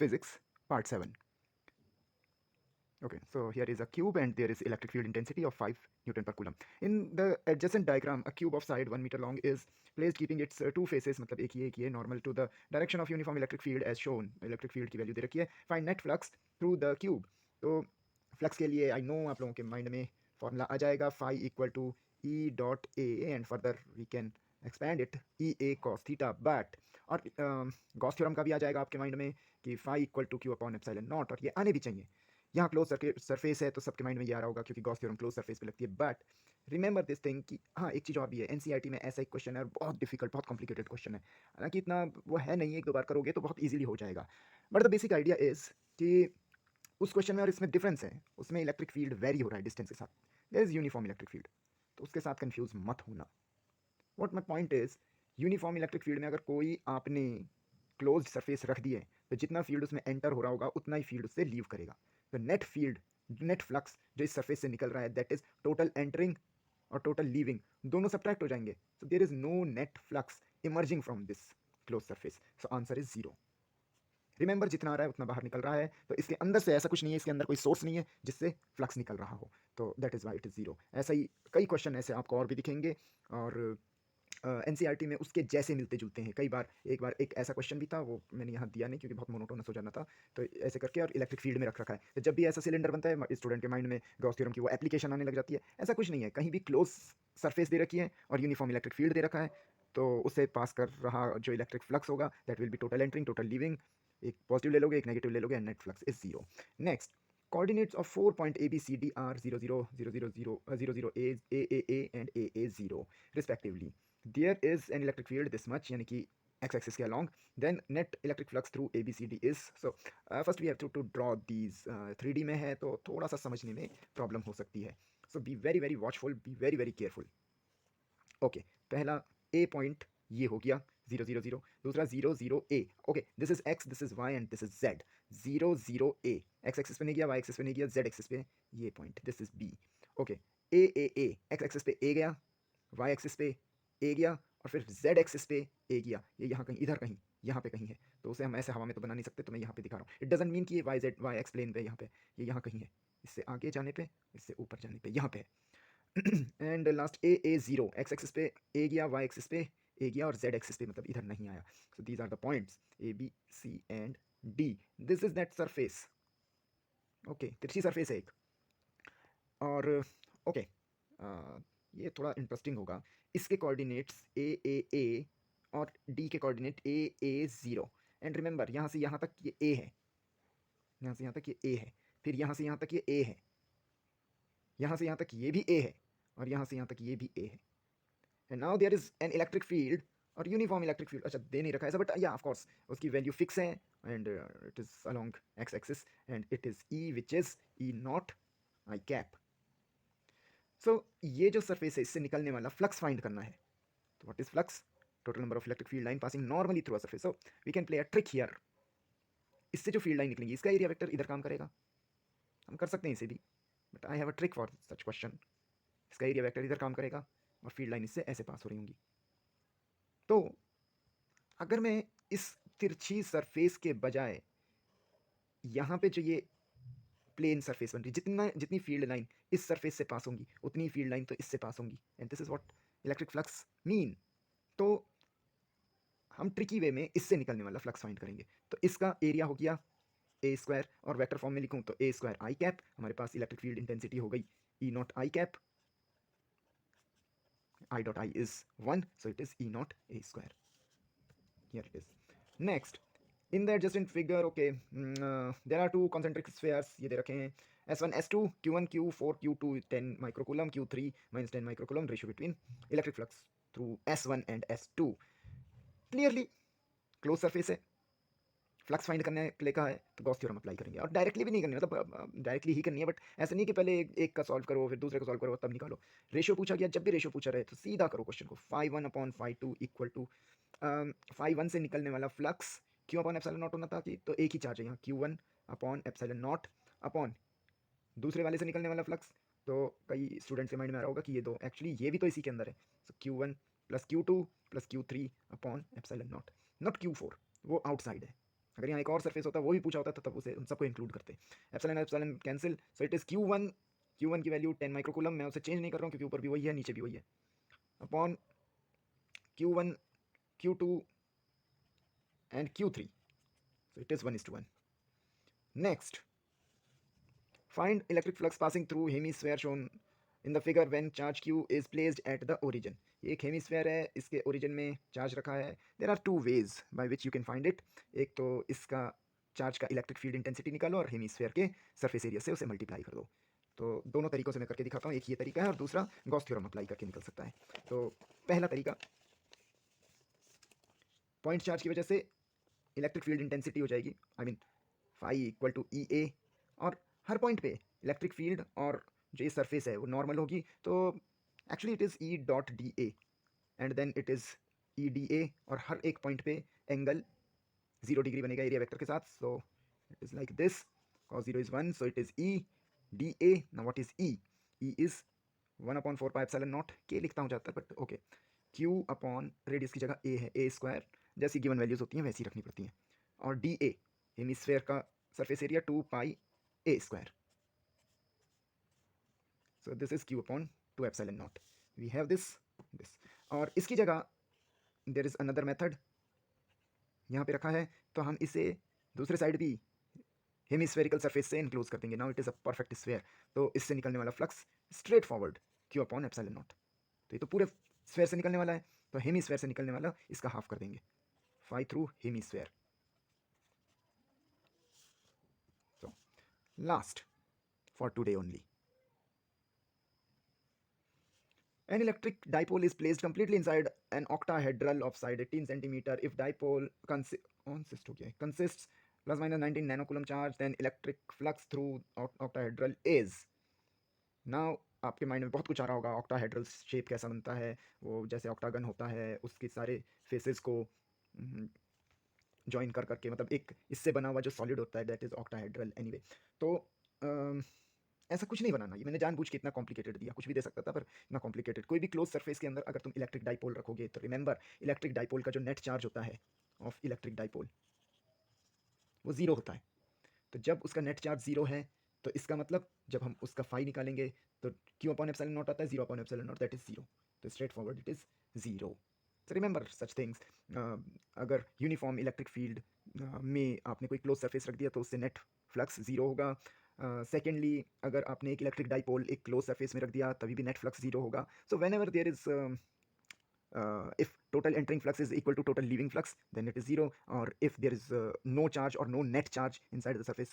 Physics, Part 7. Okay, so here is a cube and there is electric field intensity of 5 Newton per Coulomb. In the adjacent diagram, a cube of side 1 meter long is placed keeping its two faces, मतलब एक ये normal to the direction of uniform electric field as shown. Electric field की value दे रखी है. Find net flux through the cube. तो flux के लिए I know आप लोगों के mind में formula आ जाएगा phi equal to E dot A and further we can expand it EA cos theta, but और गॉस थ्योरम का भी आ जाएगा आपके माइंड में कि phi equal to Q upon epsilon naught, और ये आने भी चाहिए. यहाँ क्लोज सरफेस है तो सबके माइंड में ये आ रहा होगा क्योंकि गॉस थ्योरम क्लोज सरफेस पे लगती है. बट रिमेंबर दिस थिंग कि हाँ एक चीज़ और भी है, एनसीईआरटी में ऐसा एक क्वेश्चन है और बहुत डिफिकल्ट बहुत कॉम्प्लिकेटेड क्वेश्चन है. हालांकि इतना वो है नहीं, एक दो बार करोगे तो बहुत ईजिली हो जाएगा. But the basic idea is कि उस क्वेश्चन में और इसमें डिफरेंस है. उसमें इलेक्ट्रिक फील्ड वेरी हो रहा है डिस्टेंस के साथ, there is uniform electric field, तो उसके साथ कन्फ्यूज मत होना. What my point is, uniform electric field में अगर कोई आपने क्लोज सरफेस रख दिए तो जितना फील्ड उसमें एंटर हो रहा होगा उतना ही फील्ड उससे लीव करेगा. तो नेट फील्ड, नेट फ्लक्स जो इस सरफेस से निकल रहा है, दैट इज टोटल एंटरिंग और टोटल लीविंग, दोनों सब्ट्रैक्ट हो जाएंगे. So there is no net flux emerging from this close surface. So answer is zero. Remember जितना आ रहा है उतना बाहर निकल रहा है, तो इसके अंदर से ऐसा कुछ नहीं है, इसके अंदर कोई सोर्स नहीं है जिससे फ्लक्स निकल रहा हो, तो that is why it is zero. ऐसा ही कई क्वेश्चन ऐसे आपको और भी दिखेंगे और एनसीईआरटी में उसके जैसे मिलते जुलते हैं. कई बार एक बार एक ऐसा क्वेश्चन भी था, वो मैंने यहाँ दिया नहीं क्योंकि बहुत मोनोटोनस हो जाना था, तो ऐसे करके और इलेक्ट्रिक फील्ड में रख रखा है. तो जब भी ऐसा सिलेंडर बनता है स्टूडेंट के माइंड में गॉस थ्योरम की वो एप्लीकेशन आने लग जाती है. ऐसा कुछ नहीं है, कहीं भी क्लोज सरफेस दे रखी है और यूनिफॉर्म इलेक्ट्रिक फील्ड दे रखा है, तो उससे पास कर रहा जो इलेक्ट्रिक फ्लक्स होगा that will be total entering total leaving. एक पॉजिटिव ले लोगे एक नेगेटिव ले लोगे and net flux is zero. Next, coordinates of 4 point A B C D are 0 0 0 0 0 0 0 A and A 0 respectively. There is an electric field this much, यानी कि x axis के along, then net electric flux through ABCD is. So first we have to draw these. 3D में है तो थोड़ा सा समझने में प्रॉब्लम हो सकती है. So be very very watchful, be very very careful. Okay, पहला A पॉइंट ये हो गया 0 0 0. दूसरा 0 0 A. Okay, this is x, this is y and this is z. 0 0 A, x axis पे नहीं गया, y एक्सिस पे नहीं गया, z एक्सिस पे ये point, this is B. Okay, A x axis पे A गया, y एक्सिस पे A गया और फिर z एक्सिस पे A गया. ये यहाँ कहीं, इधर कहीं, यहाँ पे कहीं है, तो उसे हम ऐसे हवा में तो बना नहीं सकते, तो मैं यहाँ पे दिखा रहा हूँ. इट डजंट मीन कि ये y एक्स प्लेन पे यहाँ पे, ये यहाँ कहीं है, इससे आगे जाने पे, इससे ऊपर जाने पे, यहाँ पे है. And last A zero, x axis पे ए गया, वाई एक्सिस पे ए गया और जेड एक्सिस पे मतलब इधर नहीं आया. So these are the points A B C and D. This is that surface. Okay, तिरछी सरफेस है एक. और ओके, ये थोड़ा इंटरेस्टिंग होगा. इसके कोऑर्डिनेट्स ए और डी के coordinate A zero. And remember यहाँ से यहाँ तक ये ए है, यहाँ से यहाँ तक ये ए है, फिर यहाँ से यहाँ तक ये ए है, यहाँ से यहाँ तक ये भी ए है और यहाँ से यहाँ तक ये भी ए है. And now there is an electric field और यूनिफॉर्म इलेक्ट्रिक फील्ड. अच्छा, दे नहीं रखा है, बट या ऑफ कोर्स उसकी वैल्यू फिक्स है and it is along x axis and it is E which is E not I cap. So ये जो सरफेस है इससे निकलने वाला फ्लक्स फाइंड करना है. तो what is flux? Total number of electric field line passing normally through a surface. So we can play a trick here. इससे जो फील्ड लाइन निकलेंगी इसका एरिया वेक्टर इधर काम करेगा, हम कर सकते हैं इसे भी, but I have a trick for such question. इसका एरिया वेक्टर इधर काम करेगा और फील्ड लाइन इससे ऐसे पास हो रही होंगी. तो अगर मैं इस तिरछी सरफेस के बजाय यहाँ पे जो ये प्लेन सरफेस बन रही, जितनी फील्ड लाइन इस सरफेस से पास होंगी उतनी फील्ड लाइन तो इससे पास होंगी, and this is what electric flux mean. तो हम ट्रिकी वे में इससे निकलने वाला फ्लक्स फाइंड करेंगे. तो इसका एरिया हो गया ए स्क्वायर, और वेक्टर फॉर्म में लिखूँ तो ए स्क्वायर आई कैप. हमारे पास इलेक्ट्रिक फील्ड इंटेंसिटी हो गई E not I cap. I dot I is 1, so it is E naught A square. Here it is. Next, in the adjacent figure, okay, there are two concentric spheres. ये दे रखे हैं S1 S2 Q1 Q4 Q2 10 microcoulomb Q3 minus 10 microcoulomb. Ratio between electric flux through S1 and S2. Clearly closed surface है, flux find करने के लिए कहा है तो गॉस थ्योरम अप्लाई करेंगे. और डायरेक्टली भी नहीं करनी, मतलब डायरेक्टली ही करनी है, बट ऐसा नहीं कि पहले एक का सॉल्व करो फिर दूसरे को सॉल्व करो तब निकालो. रेशियो पूछा गया, जब भी रेशियो पूछा रहे तो सीधा करो क्वेश्चन को. Five one upon five two equal to five one से निकलने वाला flux Q upon epsilon naught होना था कि, तो एक ही चार्ज है यहाँ Q one upon epsilon naught upon दूसरे वाले से निकलने वाला फ्लक्स. तो कई स्टूडेंट्स के माइंड में आ रहा होगा कि ये दो एक्चुअली ये भी तो इसी के अंदर है. So Q one plus Q2 plus Q3 upon epsilon not, not Q4, वो आउटसाइड है. अगर यहाँ एक और सरफेस होता वो भी पूछा होता तो तब उसे उन सबको इंक्लूड करते। Epsilon epsilon cancel, so it is Q1 की वैल्यू 10 माइक्रोकूलम, मैं उसे चेंज नहीं कर रहा हूँ क्योंकि ऊपर भी वही है नीचे भी वही है, upon Q1 Q2 and Q3, so it is 1:1. Next, find electric flux passing through hemisphere shown in the figure when charge Q is placed at the origin. ये एक हेमीस्फेयर है, इसके ओरिजिन में चार्ज रखा है. There are two ways by which you can find it. एक तो इसका चार्ज का इलेक्ट्रिक फील्ड इंटेंसिटी निकालो और हेमीस्फेयर के सरफेस एरिया से उसे मल्टीप्लाई कर दो. तो दोनों तरीकों से मैं करके दिखाता हूँ. एक ये तरीका है और दूसरा गॉस थ्योरम अप्लाई करके निकल सकता है. तो पहला तरीका, पॉइंट चार्ज की वजह से इलेक्ट्रिक फील्ड इंटेंसिटी हो जाएगी, I mean phi equal to E A, और हर पॉइंट पे इलेक्ट्रिक फील्ड और जो ये सरफेस है वो नॉर्मल होगी. तो actually it is E dot D A and then it is E D A, और हर एक पॉइंट पे एंगल 0 डिग्री बनेगा एरिया वेक्टर के साथ. So it is like this, cos 0 is 1, so it is E dA. Now what is E? E is 1/4 pi epsilon naught. K लिखता हूँ ज़्यादातर, but okay. Q upon radius की जगह A है, A square, जैसी given values होती हैं वैसी रखनी पड़ती हैं. और डी ए हेमीस्फेयर का surface area 2 pi A square. So this is Q upon 2 epsilon naught. We have this. और इसकी जगह देर इज अनदर मेथड यहाँ पे रखा है, तो हम इसे दूसरे साइड भी हेमीस्फेरिकल सरफेस से इनक्लोज कर देंगे. Now it is a perfect sphere, तो इससे निकलने वाला flux straight forward Q upon epsilon not. तो ये तो पूरे स्फेयर से निकलने वाला है, तो हेमीस्फेयर से निकलने वाला इसका हाफ कर देंगे, phi through hemisphere. So last for today only, an electric dipole is placed completely inside an octahedral of side 18 centimeter. If dipole consists plus minus 19 nanocoulomb charge, then electric flux through octahedral is. Now आपके mind में बहुत कुछ आ रहा होगा, octahedral shape कैसा बनता है, वो जैसे ऑक्टागन होता है उसके सारे फेसेस को जॉइन कर करके, मतलब एक इससे बना हुआ जो सॉलिड होता है दैट इज ऑक्टाहेड्रल. एनीवे, तो ऐसा कुछ नहीं बनाना. ये मैंने जानबूझ के इतना कॉम्प्लिकेटेड दिया, कुछ भी दे सकता था पर इतना कॉम्प्लिकेटेड. कोई भी क्लोज सरफेस के अंदर अगर तुम इलेक्ट्रिक डाइपोल रखोगे तो रिमेंबर, इलेक्ट्रिक डाइपोल का जो नेट चार्ज होता है ऑफ इलेक्ट्रिक डाइपोल वो ज़ीरो होता है. तो जब उसका नेट चार्ज ज़ीरो है तो इसका मतलब जब हम उसका फाई निकालेंगे तो Q अपॉन एप्सिलॉन नॉट आता है, 0 upon epsilon not, that is 0. तो straight forward it is 0. So remember such things. अगर यूनिफॉर्म इलेक्ट्रिक फील्ड में आपने कोई क्लोज सरफेस रख दिया तो उससे नेट फ्लक्स 0 होगा. सेकेंडली अगर आपने एक इलेक्ट्रिक डाइपोल एक क्लोज सरफेस में रख दिया तभी भी नेट फ्लक्स 0 होगा. So whenever there is if total entering flux is equal to total leaving flux, then it is 0, or if there is no charge or no net charge inside the surface